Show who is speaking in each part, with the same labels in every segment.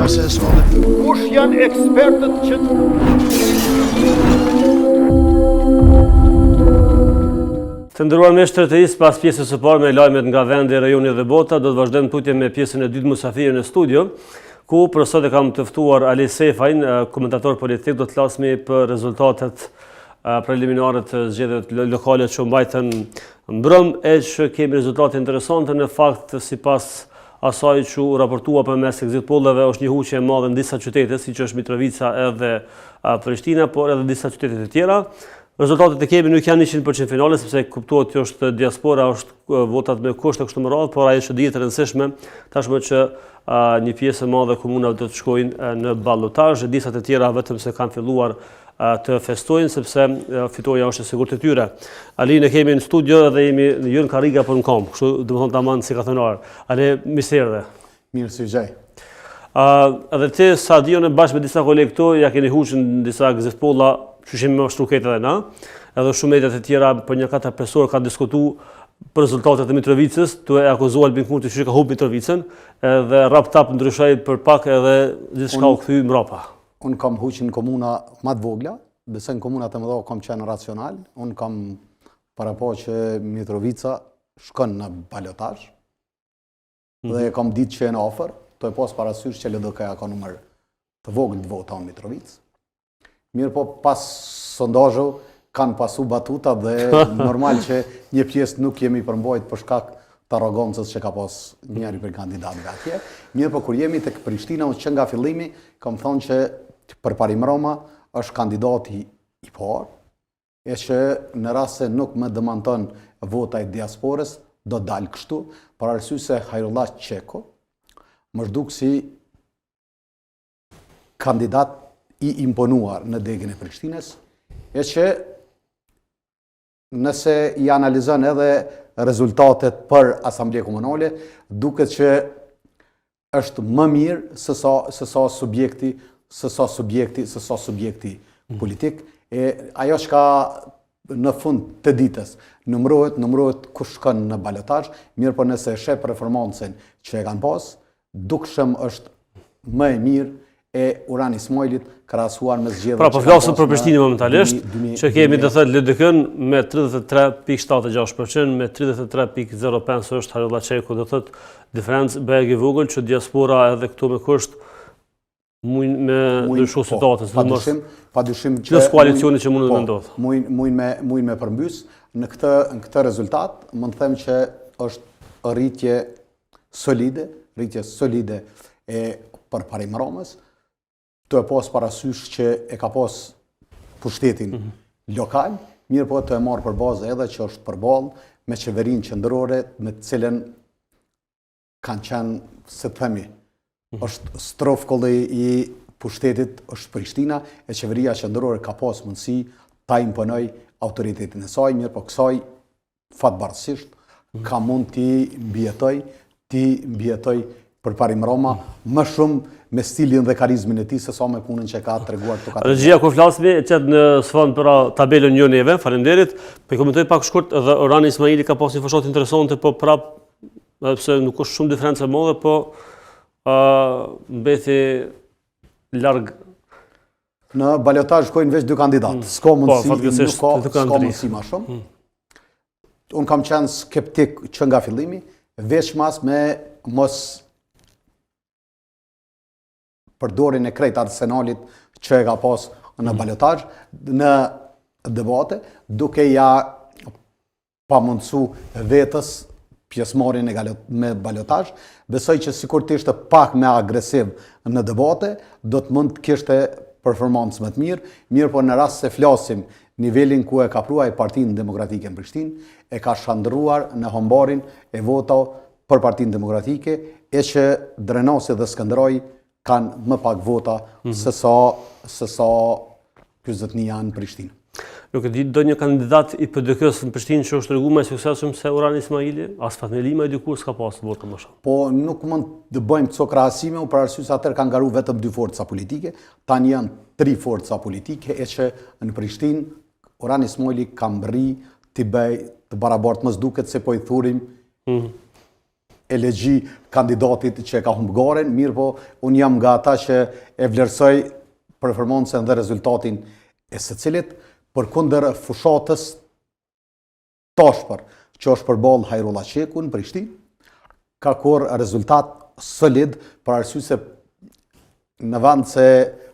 Speaker 1: processuale.
Speaker 2: Kush janë ekspertët që
Speaker 3: Të nderuar meshtre të is, pas pjesës së parë me lajmet nga vendi, rajoni dhe bota, do të vazhdojmë tutje me pjesën e dytë mysafirë në studio, ku për sot e kam të ftuar Ali Sefajin, komentator politik. Do të flasmi për rezultatet preliminare të zgjedhjeve lokale që mbajtën mbrëm, e që kemi rezultate interesante. Në fakt, sipas asaj që u raportua përmes exit pollave, është një huqje e madhe në disa qytete, siç është Mitrovica edhe Prishtina, por edhe disa qytete të tjera. Rezultatet e kemi nuk janë 100% finale, sepse kuptohet që është diaspora, është votat me kushte kështu më radhë, por ajo që dihet e rëndësishme tashmë që një pjesë e madhe e komunave do të shkojnë në ballotazh, disa të tjera vetëm se kanë filluar të festojnë, sepse fitoja është e sigurt e tyre. Ali, ne kemi në studio dhe jemi në Jën Karriga për në kom, kështu domethënë tamam si ka thënë. Ali, mirë se erdhe.
Speaker 1: Mirë si gjej.
Speaker 3: Edhe ti sa diun bashkë me disa kolegë këtu ja keni huqur në disa exit polla, që shemi më shtuket edhe na, edhe shumë mediat e tjera për një 4 pesor ka diskutuar për rezultatet e Mitrovicës, të e akuzuar Albin Kurti që ka humbur Mitrovicën, edhe rap-tap ndryshoi për pak edhe gjithçka u kthy mbrapa.
Speaker 1: Unë kam huqin në komuna më të vogla, besoj në komunat e mëdha kam qenë racional, unë kam parapo që Mitrovica shkon në balotazh, dhe kam ditë që e në ofër, të e pas parasysh që LDK-ja ka numër të vogël të vota në Mitrovicë. Mirë po pas sondazhu kanë pasu batuta dhe normal që një pjesë nuk jemi përmbajt për shkak të arrogancës që ka pas njëri për kandidatëve atje. Mirë po kur jemi tek Prishtina, unë që nga fillimi kam thonë që për Parim Roma është kandidati i parë, e që në rast se nuk më demanton vota e diasporës, do dalë kështu, për arsye se Hajrullah Qeko më zhduk si kandidat i imponuar në degën e Prishtinës, e që nëse i analizon edhe rezultatet për Asambleje Komunale, duket që është më mirë se sa subjekti politik. E ajo që në fund të ditës numërohet kush shkon në balotazh, mirë po nëse sheh performancën që e kanë pas, dukshëm është më e mirë e Urani Ismailit krahasuar me zgjedhjet.
Speaker 3: Pra po flasim për Prishtinën momentalisht, që kemi të thotë LDK-n me 33.76%, me 33.05 është Hajrullah Qeku, do thotë diferencë bëjë e vogël që diaspora edhe këtu me kusht mund me ndryshu situatën.
Speaker 1: Padyshim
Speaker 3: që koalicioni që mund të ndodhë.
Speaker 1: Mund me përmbys në këtë rezultat, mund të them që është rritje solide e për Parim Romës, të e pas parasysh që e ka pas pushtetin lokal, mirë po të e marë për bazë edhe që është përballë me qeverinë qendrore, me të cilën kanë qenë, se të themi, është strofkolli i pushtetit është Prishtina, e qeveria qendrore ka pas mundësi ta imponoj autoritetin e saj, mirë po kësaj fatbarësisht ka mund t'i mbjetoj për Parim Roma më shumë me stilin dhe karizmin e tij se sa me punën që ka treguar këtu.
Speaker 3: Regjia kur flasmi çet në sfond për tabelën një neve, faleminderit. Po komentoj pak shkurt edhe Urani Ismaili ka pas një fushat interesante, po prap pse nuk është shumë diferencë e madhe, po mbeti larg.
Speaker 1: Në balotazh shkojnë veç 2 kandidatë. S'ka mundësi më shumë. Unë kam qenë skeptik që nga fillimi, veç me mos përdorin e krejt arsenalit që e ka pas në balotazh, në debate, duke ja pamundsu vetës pjesëmarrjen me balotazh. Besoj që sikur të ishte pak më agresiv në debate, do të mund të kishte performancë më të mirë, po në rast se flasim nivelin ku e ka pruar Partinë Demokratike në Prishtinë, e ka shndruar në humbarin e votave për Partinë Demokratike, e që Drenasi dhe Skënderaj kanë më pak vota se sa kyzëtni janë në Prishtinë.
Speaker 3: Nuk e di do një kandidat i PDK-s në Prishtinë që është treguar më i suksesshëm se Urani Ismaili, as Fatmelima e dikur s'ka pas vota më shumë.
Speaker 1: Po nuk mund të bëjmë këto krahasime, për arsye se atëherë kanë garuar vetëm 2 forca politike, tani janë 3 forca politike, e që në Prishtinë Urani Ismaili ka mbërri të bëj të barabartë, mos duket se po i thurim elegji kandidatit që e ka humbë goren, mirë po unë jam nga ata që e vlerësoj performancën dhe rezultatin e secilit, përkundër fushatës tashpër që është përballë Hajrullah Sheku në Prishtinë, ka kur rezultat solid për arsye se në vend se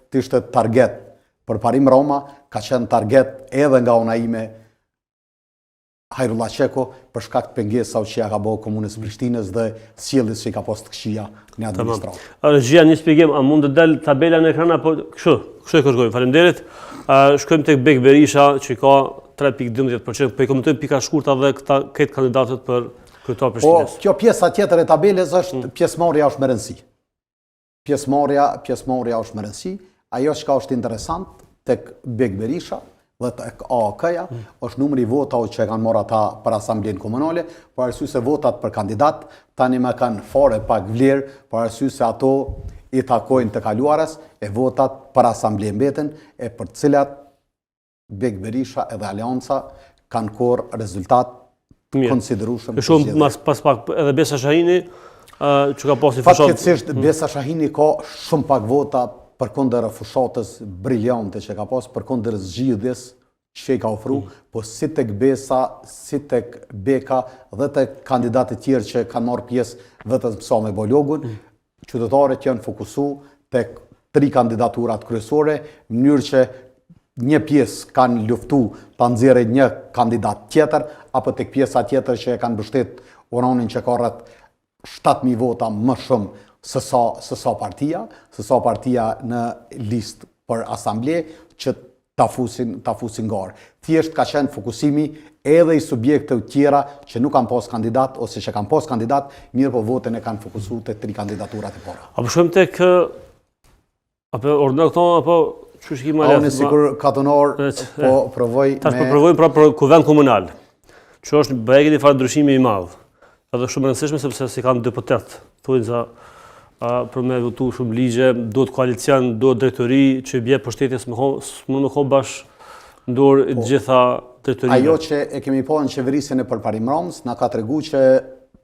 Speaker 1: të ishte target për parim Roma, ka qenë target edhe nga ona ime Hajrullah Sheku për shkak të pengesave që ja ka bëu komunës Prishtinës dhe sjelljes që i ka pas të këqija në administratë.
Speaker 3: Regjia, një shpjegim, a mund të dal tabela në ekran apo kështu? Kështu e kërkojmë. Faleminderit. Shkojmë tek Bek Berisha që ka 3.12%, po i komentojmë pika shkurta dhe këtë kandidatët për kryetar Prishtinës.
Speaker 1: Po, kjo pjesa tjetër e tabelës është pjesëmarrja është më rëndësi. Pjesëmarrja është më rëndësi. Ajo që është interesant tek Bek Berisha dhe tek AAK-ja është numri i votave që kanë marrë ata për asamblenë komunale, për arsye se votat për kandidat tani më kanë fare pak vlerë, për arsye se ato i takojnë të kaluarës e votat për asamblenë mbeten e për të cilat Bek Berisha edhe Aleanca kanë korë rezultat konsiderueshëm.
Speaker 3: Shumë pas pak edhe Besa Shahini që ka pasur fushat.
Speaker 1: Fatkeqësisht Besa Shahini ka shumë pak vota përkundër fushatës briljante që ka pas, përkundër zgjidhjes që i ka ofru, po si tek Besa, si tek Beka dhe tek kandidatë tjerë që kanë marrë pjesë vetëm sa me Bologun, qytetarët janë fokusu tek 3 kandidaturat kryesore, në mënyrë që një pjesë kanë luftu ta nxjerrë një kandidat tjetër, apo tek pjesa tjetër që e kanë mbështet oranin që ka rreth 7.000 vota më shumë se sa partia në listë për asamble që ta fusin garë. Thjesht ka qenë fokusimi edhe i subjekteve tjera që nuk kanë pas kandidat ose që kanë pas kandidat, mirë po votën e kanë fokusuar te 3 kandidaturat e para.
Speaker 3: Apo shkojmë tek apo ordinator apo çu shikim më lehtë.
Speaker 1: Unë sikur katonor po provoj me.
Speaker 3: Tash po provojmë pra për kuvend komunal. Që është bëhet një farë ndryshimi i madh. Edhe shumë e rëndësishme sepse si kanë deputet. Thuajnë se për me votu shumë ligje, duhet koalicion, duhet drejtori që bje pushtetit s'mund me kohë bashkë ndor të gjitha drejtorive.
Speaker 1: Ajo që e kemi pa në qeverisjen e përparim Ramës na ka tregu që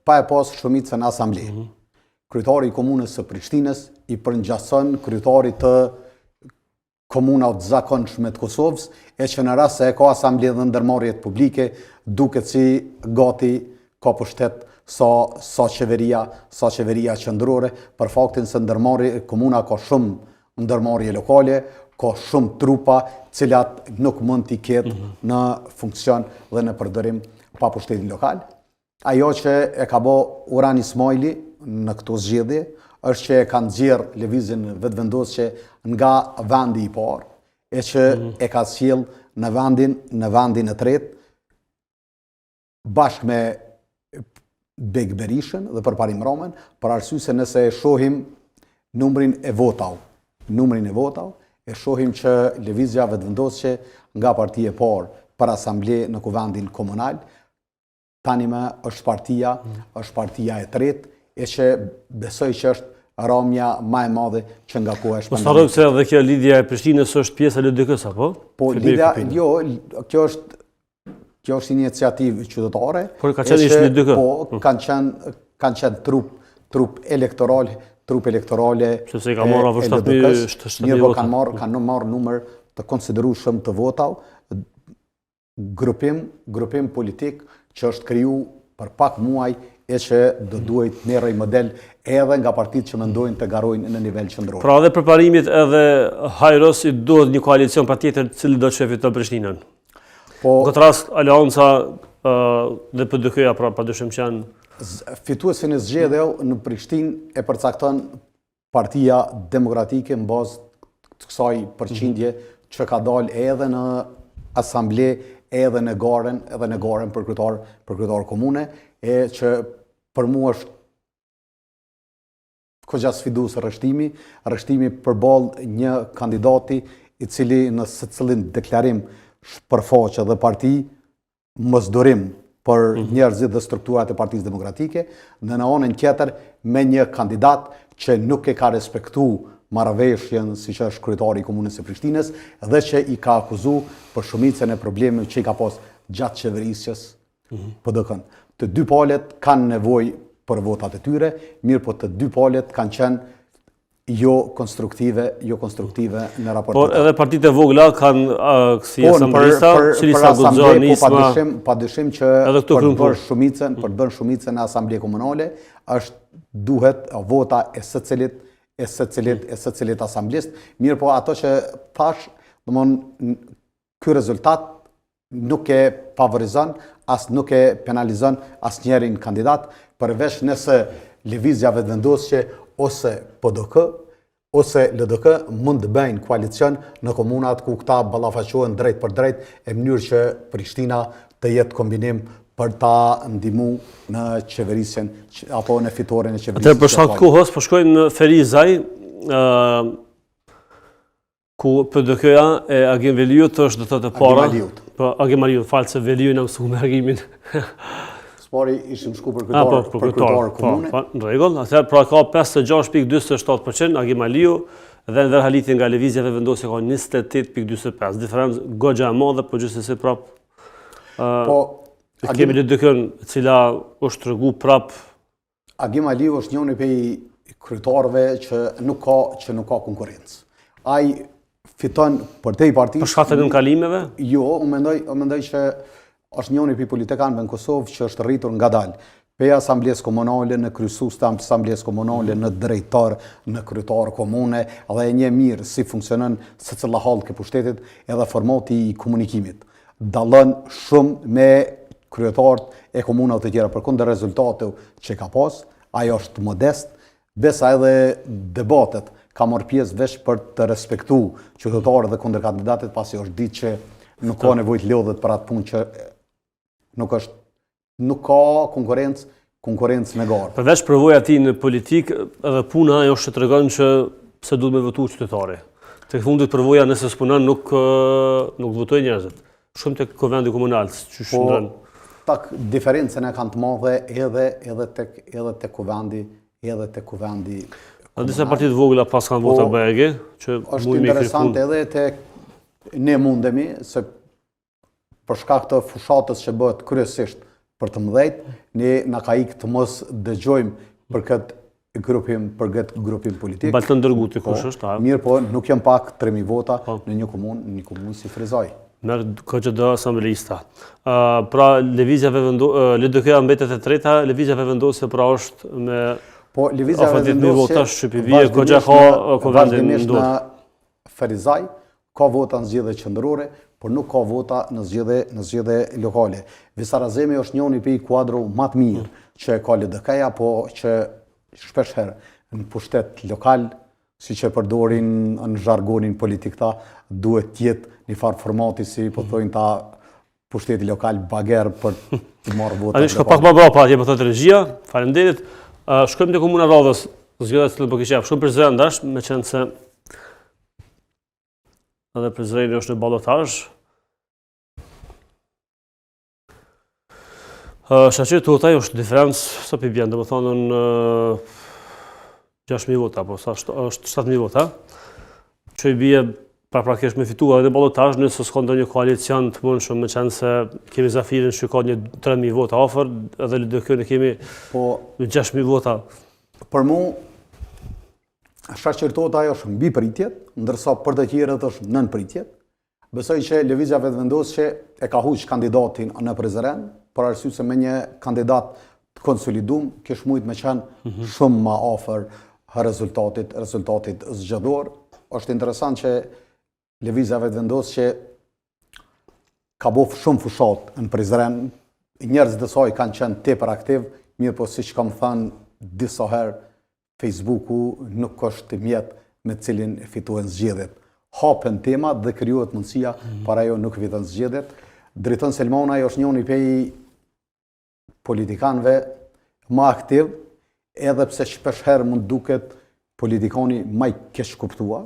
Speaker 1: pa e pas shumicën në asamble. Kryetari i komunës së Prishtinës i përngjason kryetarit të komunave të zakonshme të Kosovës, e që në rast se e ka asamble dhe ndërmarrjet publike, duket si gati ka pushtet sa qeveria qendrore, për faktin se komuna ka shumë ndërmarrje lokale, ka shumë trupa, cilat nuk mund t'i ketë në funksion dhe në përdorim pa pushtetin lokal. Ajo që e ka bë Uran Ismaili në këto zgjedhje, është që e kanë nxjerrë lëvizjen vetëvendosje nga vendi i parë, e që e ka sjell në vendin e tretë, bashkë me Bek Berishën dhe përparim Ramën, për arsye se nëse e shohim numrin e votave, e shohim që lëvizja vetëvendosje nga partia e parë për asamble në kuvendin komunal, tani më është partia e tretë, e që besoj që është ramja më e madhe që nga koha e shpërndamjes.
Speaker 3: Mos harrojmë se edhe kjo lidhja e Prishtinës është pjesë e LDK-s apo?
Speaker 1: Po lidhja jo, kjo është iniciativë qytetare.
Speaker 3: Por ka qenë ishte LDK.
Speaker 1: Po kanë qenë trup elektorale
Speaker 3: sepse i ka marrë avë 7.000.
Speaker 1: Mirë po kanë marrë numër të konsiderueshëm të votave, grupim politik që është kriju për pak muaj e që do duhet merrej model edhe nga partitë që mendojnë të garojnë në nivel qendror.
Speaker 3: Pra edhe për parimit edhe Hajros i duhet një koalicion patjetër i cili do të fitojë Prishtinën. Po në këtë rast Aleanca dhe PDK-ja pra padyshim që janë
Speaker 1: fituesin e zgjedhjeve në Prishtinë e përcakton Partia Demokratike në bazë të kësaj përqindje që ka dalë edhe në asamble edhe në garen për kryetar komune, e që për mua është kogja sfidues rrështimi përballë një kandidati i cili në secilin deklarim përfaqe dhe parti mosdorim për njerëzit dhe strukturat e Partisë Demokratike, në anën tjetër me një kandidat që nuk e ka respektu marrëveshjen si që është kryetari i komunës së Prishtinës dhe që i ka akuzu për shumicën e problemeve që i ka pas gjatë qeverisjes PDK-n. Të dy palët kanë nevojë për votat e tyre, mirë po të dy palët kanë qenë jo konstruktive në raport.
Speaker 3: Por edhe partitë e vogla kanë si asamblesa, Qelisa Guxha, Nisma.
Speaker 1: Padyshim që për të bërë shumicën e asamble komunale duhet vota e secilit asamblist. Mirë po ato që thash, domthonë ky rezultat nuk e favorizon, as nuk e penalizon asnjërin kandidat, përveç nëse lëvizja vetëvendosje ose PDK ose LDK mund të bëjnë koalicion në komunat ku këta ballafaqohen drejt për drejt në mënyrë që Prishtina të jetë kombinim për ta ndihmu në qeverisjen apo në fitoren e qeverisjes.
Speaker 3: Atëherë për shkak të kohës po shkojmë në Ferizaj, ku PDK-ja e Agim Veliut është do të thotë para. Po Agim Veliut, falë se Veliu na mësua me Agimin.
Speaker 1: Pari ishim shku për kryetar komune.
Speaker 3: Në rregull, atëherë pra ka 56.47%, Agim Aliu dhe në vërhalitin nga lëvizja vetëvendosje ka 28.45%. Diferencë goxha e madhe, po gjithsesi prap kemi LDK-n e cila është tregu prap.
Speaker 1: Agim Aliu është njëri prej kryetarëve që nuk ka konkurrencë. Ai fiton për te partisë.
Speaker 3: Për shkak të nënkalimeve?
Speaker 1: Jo, unë mendoj që është njëri prej politikanëve në Kosovë që është rritur ngadalë. Pe asamblesë komunale, në kryesues të asamblesë komunale, në drejtor, në kryetar komune, dhe e një mirë si funksionon secila hallë ke pushtetit edhe formati i komunikimit. Dallon shumë me kryetarët e komunave të tjera, përkundër rezultateve që ka pas, ajo është modest, besa edhe debatet ka marrë pjesë veç për të respektuar qytetarët dhe kundërkandidatët, pasi është ditë që nuk ka nevojë të lodhet për atë punë që nuk ka konkurrencë me garë.
Speaker 3: Përveç përvoja ti në politikë, edhe puna ajo që tregon që pse duhet me votu qytetari. Tek fundit përvoja nëse s'punon nuk votojnë njerëzit. Shumë tek kuvendi komunal, që shndron.
Speaker 1: Tak diferencën e kanë të madhe edhe tek kuvendi komunal.
Speaker 3: Disa partitë vogla pas kanë vota BG, që
Speaker 1: është interesante edhe tek ne mundemi se për shkak të fushatës që bëhet kryesisht për të mëdhejt, ne na ka ikë të mos dëgjojmë për këtë grupim politik.
Speaker 3: Baltën Dërguti kush është?
Speaker 1: Mirë po, nuk janë pak 3.000 vota në një komunë si Ferizaj.
Speaker 3: Merë KQD asambleista. Pra, lëvizja LDK-ja mbetet e treta, lëvizja vetëvendosje pra është me afër 10.000 votash Shqipëvi, goxha ka kuvendin
Speaker 1: në Ferizaj, ka vota në zgjedhje qendrore, por nuk ka vota në zgjedhje lokale. Visarazemi është njëri prej kuadrë më të mirë që ka LDK-ja, po që shpesh herë në pushtet lokal, siç e përdorin në zhargonin politik ta, duhet të jetë një farë formati si po thojnë ta pushteti lokal bager për të marrë vota.
Speaker 3: Ani shko pak më brapa atje po thotë regjia. Faleminderit. Shkojmë te komuna Radhës, zgjedhja që po kishim shumë për zëndash, meqense se edhe Prizreni është në ballotazh. Shaqe totaj është diferencë, sa për vjen, dhe më thonë në 6.000 vota, apo është 7.000 vota, që i bje prakesh me fitua edhe në ballotazh, nëse s'ka ndonjë koalicion të mundshëm, me qenë se kemi Zafirin që ka një 3.000 vota ofër, edhe LDK-n kemi 6.000 vota.
Speaker 1: Për mu, shaqirtota është mbi pritjet, ndërsa për të tjerët është nën pritjet. Besoj që lëvizja vetëvendosje e ka huq kandidatin në Prizren, për arsye se me një kandidat të konsolidum, kish mujt me qenë shumë ma afër rezultatit zgjedhor. Është interesant që lëvizja vetëvendosje ka bof shumë fushat në Prizren, njerëzit e saj kanë qenë tepër aktiv, mirë po siç kam thënë disa herë, Facebooku nuk është mjet me cilin fitohen zgjedhjet. Hapen temat dhe krijohet mundësia para jo nuk fiton zgjedhjet. Driton Selmanaj është njëri prej politikanëve më aktiv, edhe pse shpesh herë mund duket politikani më i keq kuptuar.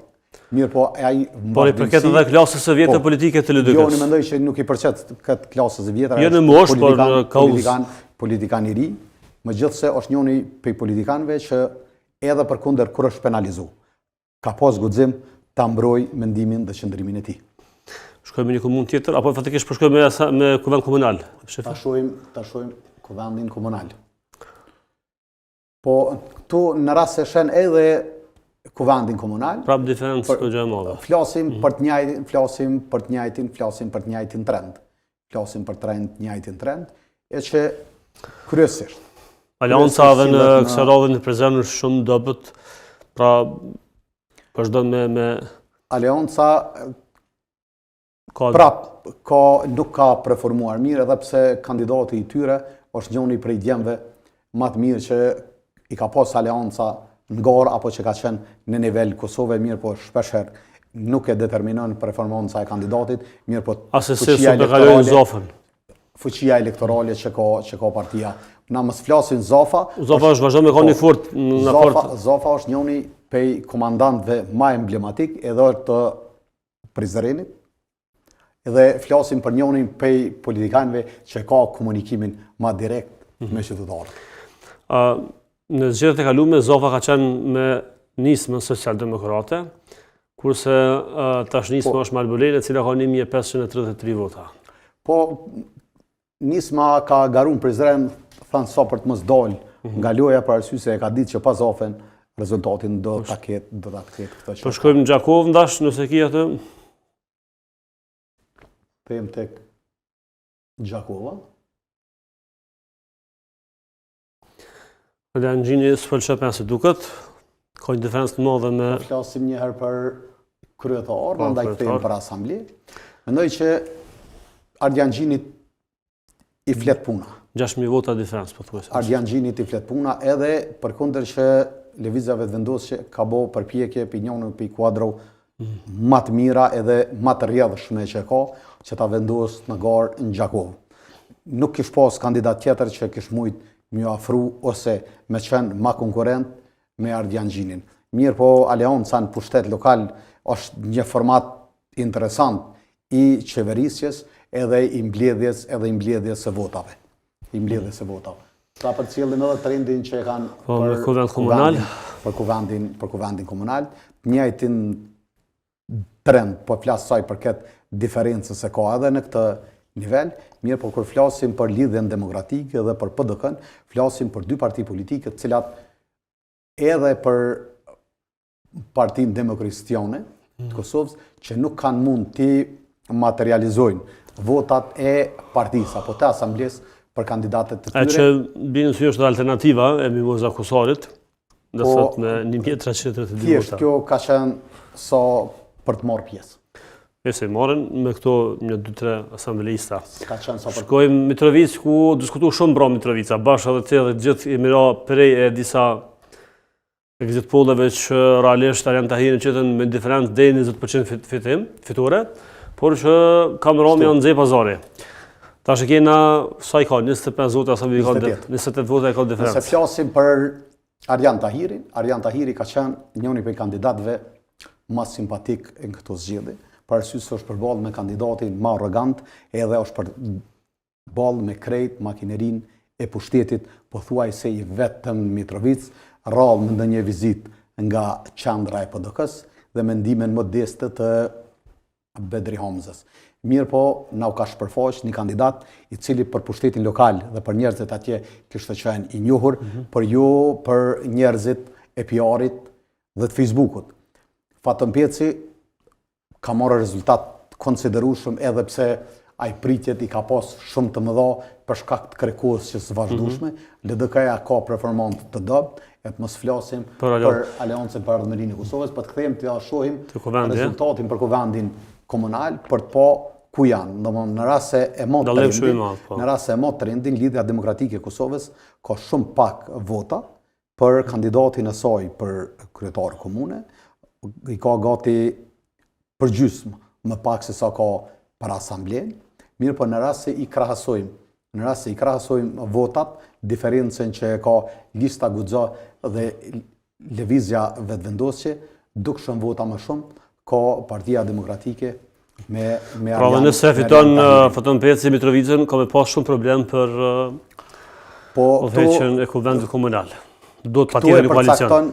Speaker 1: Mirë po ai
Speaker 3: por i përket edhe klasës së vjetër politike të LDK-s.
Speaker 1: Jo, unë mendoj që nuk i përqet këtë klasës së vjetër.
Speaker 3: Jo në moshë, por në kauzë.
Speaker 1: Politikan i ri, megjithse është njëri prej politikanëve që edhe përkundër kur është penalizuar, ka pas guxim ta mbroj mendimin dhe qëndrimin e tij.
Speaker 3: Shkojmë në një komunë tjetër apo fatikisht po shkojmë me kuvend komunal?
Speaker 1: Ta shohim kuvendin komunal. Po këtu në rast se shen edhe kuvendin komunal,
Speaker 3: Prap diferencë për gjë e madhe.
Speaker 1: flasim për të njëjtin, flasim për të njëjtin trend. Flasim për njëjtin trend, e që kryesisht.
Speaker 3: Alianca dhe në kësaj radhe në prezent është shumë dobët, pra vazhdo me
Speaker 1: Alianca
Speaker 3: ka
Speaker 1: nuk ka performuar mirë, edhe pse kandidati i tyre është njëri prej djemve më të mirë që i ka pas Alianca në garë apo që ka qenë në nivel Kosovë, mirë po shpesher nuk e determinon performanca e kandidatit, mirë po fuqia elektorale që ka partia. Na mos flasin Zafa.
Speaker 3: Zafa është vazhdo me ka një fort në fort.
Speaker 1: Zafa është njëri pej komandantëve më emblematik edhe të Prizrenit. Edhe flasim për njërin pej politikanëve që ka komunikimin më direkt me qytetarët.
Speaker 3: Në zgjedhjet e kaluara Zafa ka qenë me nismën socialdemokrate, kurse tash nisma është Malbolele, e cila ka 1533 vota.
Speaker 1: Po nisma ka garuar Prizren, thanë sa për të mos dalë nga loja për arsye se e ka ditë që pa Zafën rezultatin do ta ketë këtë që.
Speaker 3: Po shkojmë në Gjakov ndash nëse ki atë.
Speaker 1: Them tek Gjakova.
Speaker 3: Ardianxhini s'pëlqen se duket. Ka një diferencë të madhe me
Speaker 1: flasim një herë për kryetar, ndaj kthehemi për asambli. Mendoj që Ardianxhinit i flet puna.
Speaker 3: 6.000 vota diferencë, po thuaj.
Speaker 1: Ardianxhinit i flet puna edhe përkundër që lëvizja vetëvendosje ka bë përpjekje për njërin për kuadro më të mira edhe më të rrjedhshme që ka, që ta vendos në garë në Gjakov. Nuk kish pas kandidat tjetër që kish mujt më afru ose me qenë më konkurrent me Ardianxhinin. Mirë po Alianca në pushtet lokal është një format interesant i qeverisjes edhe i mbledhjes së votave. Ta përcjellim edhe trendin që e kanë
Speaker 3: për kuvend komunal.
Speaker 1: Për kuvendin komunal. Njëjtin trend, po flas saj për këtë diferencë se ka edhe në këtë nivel, mirë po kur flasim për lidhjen demokratike dhe për PDK-n, flasim për dy parti politike, të cilat edhe për Partinë Demokristjane të Kosovës, që nuk kanë mund të materializojnë votat e partisë apo të asamblesë për kandidatët të tyre.
Speaker 3: E që binë sy është alternativa e Mimoza Kusarit, dhe sot me 1332 vota.
Speaker 1: Thjesht kjo ka qenë sa për të marrë pjesë.
Speaker 3: E se marrën me këto një 2-3 asamblejista.
Speaker 1: Shkojmë
Speaker 3: Shkojmë Mitrovic, ku diskutu shumë bra Mitrovica, bashkë edhe të gjithë i mira prej e disa exit polleve që realisht Arjan Tahiri qëtën me diferencë deri 20% fitore, por që Kamerami janë nxej pazari. Tash e kena sa i ka 25 vota sa i ka 28 vota e ka diferencë.
Speaker 1: Nëse flasim për Arjan Tahirin, Arjan Tahiri ka qenë njëri prej kandidatëve më simpatik në këto zgjedhje. Për arsye se është përballë me kandidatin më arrogant, edhe është përballë me krejt makinerinë e pushtetit, pothuajse i vetëm Mitrovic, rrallë me ndonjë vizitë nga qendra e PDK-s dhe mendimin modeste të Bedri Hamzës. Mirë po, na u ka shpërfaq një kandidat i cili për pushtetin lokal dhe për njerëzit atje kishte qenë i njohur, por jo për njerëzit e PR-it dhe të Facebook-ut. Fatën Peci ka marrë rezultat konsiderueshëm edhe pse ai pritjet i ka pas shumë të mëdha për shkak të kërkesës që së vazhdueshme. LDK-ja ka performancë të dobët, e të mos flasim për Aleancën për Ardhmërinë e Kosovës, po të kthehemi të shohim rezultatin për kuvendin komunal për të pa ku janë. Domthonë në rast se e mot trendin, Lidhja Demokratike e Kosovës ka shumë pak vota për kandidatin e saj për kryetar komune, i ka gati për gjysmë më pak se sa ka për asamblen. Mirë po në rast se i krahasojmë votat, diferencën që ka lista Guxha dhe lëvizja vetvendosje, dukshëm vota më shumë ka Partia Demokratike me
Speaker 3: pra dhe nëse fiton Fatën Peci Mitrovicën, ka me pas shumë problem për udhëheqjen e kuvendit komunal. Do të patjetër një koalicion.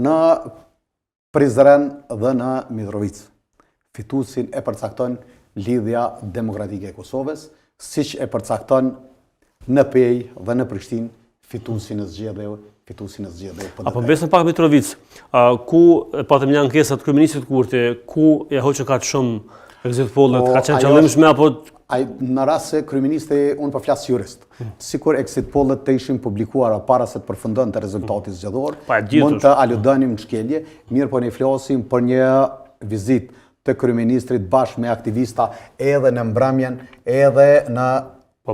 Speaker 1: Në Prizren dhe në Mitrovic. Fituesin e përcakton Lidhja Demokratike e Kosovës, siç e përcakton në Pej dhe në Prishtinë fituesin e zgjedhjeve fituesin e zgjedhjeve PDT.
Speaker 3: Apo besën pak Mitrovic, ku patëm një ankesat kryeministit Kurti, ku ja hoqën ka shumë exit pollet, ka qenë qëllimshme apo
Speaker 1: në rast se kryeministi, unë po flas jurist, sikur exit pollet të ishin publikuara para se të përfundonte rezultati zgjedhor, mund të aludonim në shkelje, mirë po ne flasim për një vizitë të kryeministrit bashkë me aktivista edhe në mbrëmjen, edhe në në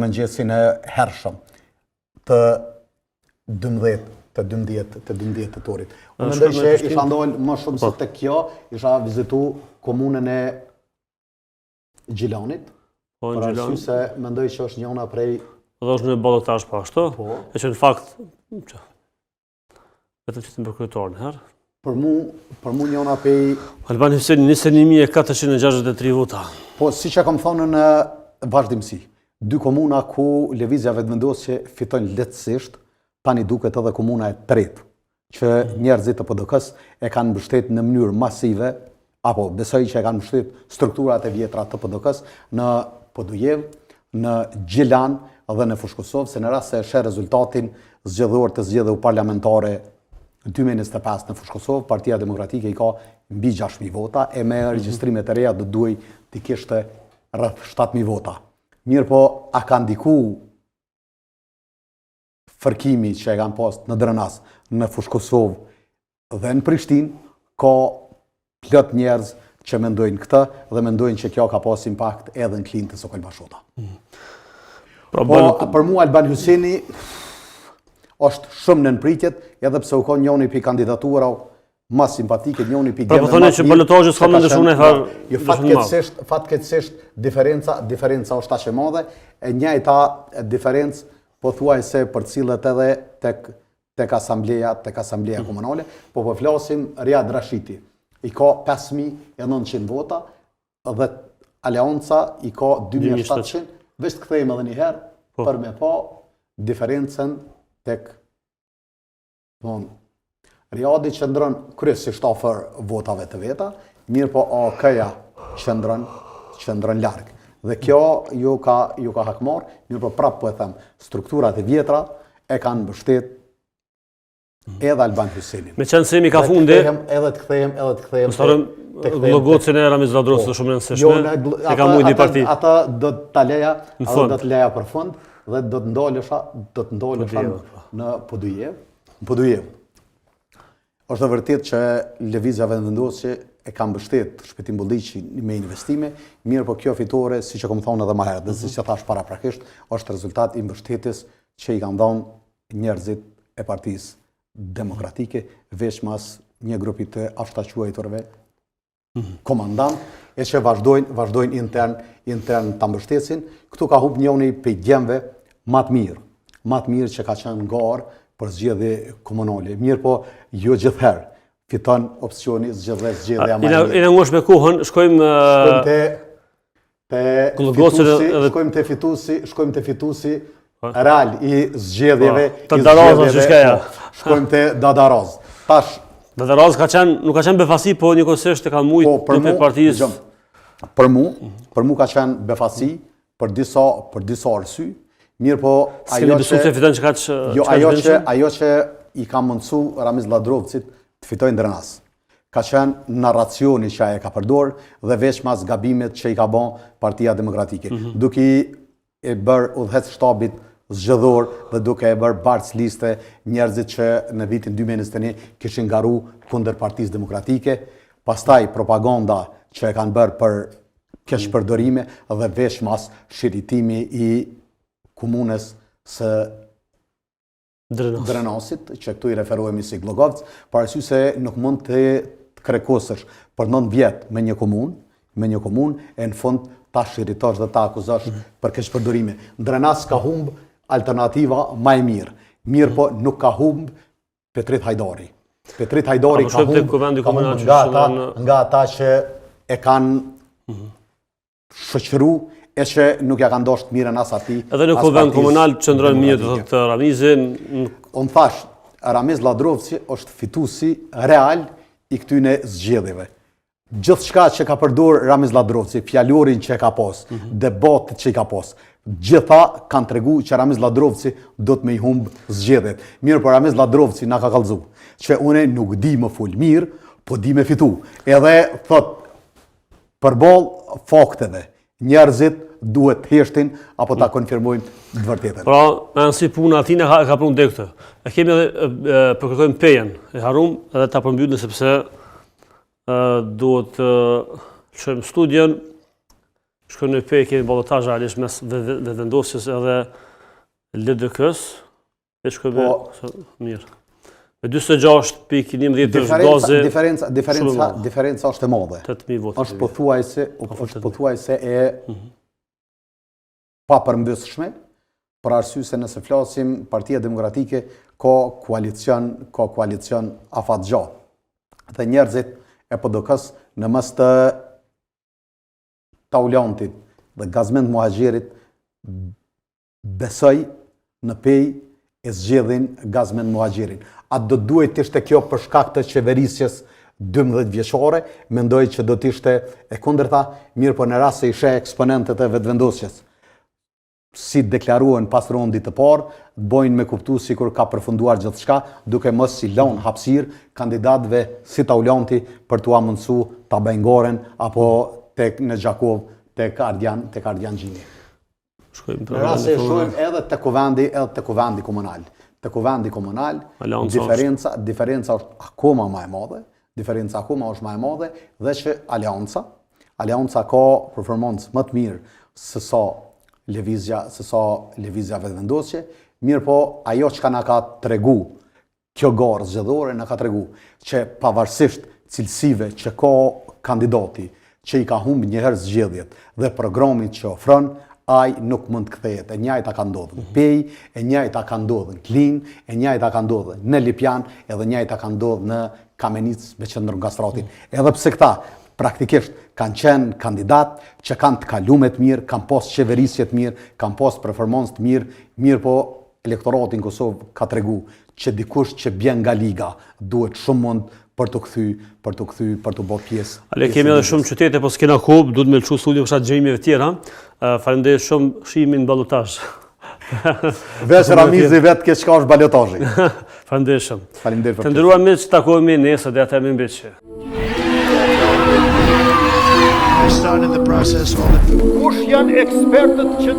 Speaker 1: mëngjesin e hershëm të 12 të torit. Unë mendoj që isha ndodhur më shumë se tek kjo, isha vizitu komunën e Gjilanit, për arsye se mendoj që është njëna prej...
Speaker 3: Dhe është në ballotazh po ashtu? E që në fakt... Vetëm që të më përkryetorin, herë?
Speaker 1: Për mu njëna prej...
Speaker 3: Albani Hyseni, 21.463 vota.
Speaker 1: Po, si që kam thonë në vazhdimsi, 2 komuna ku lëvizja vetëvendosje fiton lehtësisht, tani duket edhe komuna e tretë, që njerëzit të PDK-s e kanë mbështet në mënyrë masive, apo besoj që e kanë mbështet strukturat e vjetra të PDK-s në Podujev, në Gjilan dhe në Fushkosov, se në rast se sheh rezultatin zgjedhor të zgjedhjeve parlamentare 2025 në Fushkosov, Partia Demokratike i ka mbi 6.000 vota, e me regjistrimet e reja do duhej të kishte rreth 7.000 vota. Mirë po, a ka ndiku fërkimi që e kanë pas në Drenas, në Fushkosov dhe në Prishtinë, ka plot njerëz që mendojnë këtë dhe mendojnë që kjo ka pas impakt edhe në Klintë të Sokol Bashota. Po, për mua Albani Hyseni është shumë në nëpritjet, edhe pse u ka njëri pi kandidatura më simpatike, njëri pi gjeme.
Speaker 3: Po thonë që ballotazhi s'ka më ndeshun e farë.
Speaker 1: Jo, fatkeqësisht diferenca është aq e madhe, e njëjta diferencë pothuajse përcillet edhe tek asambleja komunale, po flasim Riad Rashiti. I ka 5.900 vota dhe Aleanca i ka 2.700, veç të kthejmë edhe një herë për me pa diferencën tek Riadi qëndron kryesisht afër votave të veta, mirë po AK-ja qëndron larg. Dhe kjo ju ka hakmar, mirë po prapë po e them, strukturat e vjetra e kanë mbështet edhe Albani Hysenin.
Speaker 3: Me qenë se jemi ka fundi,
Speaker 1: edhe të kthehem.
Speaker 3: Llogocën e Ramiz Vllladrosut është shumë e rëndësishme. E ka mujt një parti.
Speaker 1: Ata do të leja për fund dhe do të ndolesha në Podujev. Është vërtet që lëvizja vetëvendosje e ka mbështet Shpëtim Bulliqi me investime, mirë po kjo fitore, si që kom thonë edhe më herët, dhe si që thash paraprakisht, është rezultat i mbështetjes që i kanë dhënë njerëzit e Partisë Demokratike, veç mas një grupi të ashtaquajturve komandant, e që vazhdojnë intern të mbështetsin. Këtu ka hup njëri për gjemve matë mirë që ka qenë garë për zgjedhje komunale. Mirë po, jo gjithherë fiton opcioni zgjedhja më mirë.
Speaker 3: I në ngush me kohën, shkojmë
Speaker 1: shkojmë te fituesi real i zgjedhjeve.
Speaker 3: Të Darazën që shkaja.
Speaker 1: Shkojmë te Dadaraz.
Speaker 3: Dadaraz nuk ka qenë befasi, po njëkohësisht e ka mujt në partisë.
Speaker 1: Për mu ka qenë befasi për disa arsye. Mirë po, ajo që i ka mundësu Ramiz Vllladrovcit të fitojnë Drenas, ka qenë narracioni që aje ka përdor dhe veç mas gabimet që i ka bon Partia Demokratike. Duke e bërë udhëhec shtabit zgjedhor dhe duke e bërë barc liste njerëzit që në vitin 2021 kishin garu kundër Partisë Demokratike, pastaj propaganda që e kanë bërë për kesh përdorime dhe veç mas shiritimi i komunës së Drenasit, që këtu i referohemi si Glogovc, parësy se nuk mund të krekosësh për 9 vjetë me një komunë, e në fund ta shiritosh dhe ta akuzosh për kesh përdorime. Drenas ka humb alternativa ma e mirë. Mirë po nuk ka humb Petrit Hajdari. Petrit Hajdari ka humb nga ata që e kanë shoqëru e që nuk ja ka ndosht mirën as ati.
Speaker 3: Edhe në konvent komunal qëndron mirë të thotë Ramizi.
Speaker 1: Unë thash, Ramiz Vllladrovci është fituesi real i këtyne zgjedhjeve. Gjithçka që ka përdor Ramiz Vllladrovci, fjalorin që ka pas, debatet që i ka pas, gjitha kanë tregu që Ramiz Ladrovci do të me i humbë zgjedhjet. Mirë, por Ramiz Ladrovci na ka kallëzu që une nuk di më ful mirë, po di me fitu. Edhe thot, përball fakteve, njerëzit duhet të heshtin apo ta konfirmojnë të vërtetën.
Speaker 3: Pra, me nësi puna atin ka prunë dhe këtë. E kemi edhe përkërkojmë pejen, e harum edhe ta përmbyllë sepse duhet të shkojmë studion, shkojmë në pej, kemi ballotaj realisht mes vendosjes edhe LDK-s, e shkojmë mirë. Me 26.11 është gaze...
Speaker 1: Diferenca është e madhe.
Speaker 3: 8.000 votë.
Speaker 1: është pothuajse e pa përmbysshme, për arsye se nëse flasim Partia Demokratike ka koalicion afatgjatë. Dhe njerëzit e PDK-s në mes të Taulantit dhe Gazmend Muhaxhirit besoj në pej e zgjedhin Gazmend Muhaxhirin. A do duhet të ishte kjo për shkak të qeverisjes 12 vjeçare, mendoj që do të ishte e kundërta, mirë po në rast se ishe eksponentët e vetëvendosjes. Si deklaruan pas rondit të parë, bojnë me kuptu si kur ka përfunduar gjithçka, duke mos si lënë hapësirë kandidatëve si Taulanti për t'u amundsu ta bëjnë apo tek në Gjakov tek Ardian Gjini. Në rast se shohim edhe te kuvendi komunal. Te kuvendi komunal, diferenca është akoma më e madhe, është më e madhe dhe që Alianca ka performancë më të mirë se sa lëvizja vetëvendosje, mirë po ajo që na ka tregu kjo garë zgjedhore na ka tregu që pavarësisht cilësive që ka kandidati që i ka humbë njëherë zgjedhjet dhe programit që ofron, ai nuk mund të kthehet. E njëjta ka ndodhur në Pej, e njëjta ka ndodhur në Klin, e njëjta ka ndodhur në Lipjan, edhe njëjta ka ndodhur në Kamenic me qendrën Gastratin. Edhe pse këta praktikisht kanë qenë kandidat që kanë të kaluar të mirë, kanë pas qeverisje të mirë, kanë pas performancë të mirë po elektorati në Kosovë ka tregu që dikush që bjen nga liga duhet shumë mund për të kthy, për të bërë pjesë. Ale
Speaker 3: kemi edhe shumë qytete, po s'kena kohë, duhet me lëshu studio për gjëimeve tjera. Faleminderit shumë shimin në balotazh.
Speaker 1: Veç Ramizi vetë ke çka është balotazhi.
Speaker 3: Faleminderit shumë.
Speaker 1: Faleminderit.
Speaker 3: Të nderuar miq, takohemi nesër deri atë më mbeçë.
Speaker 2: Kush janë ekspertët që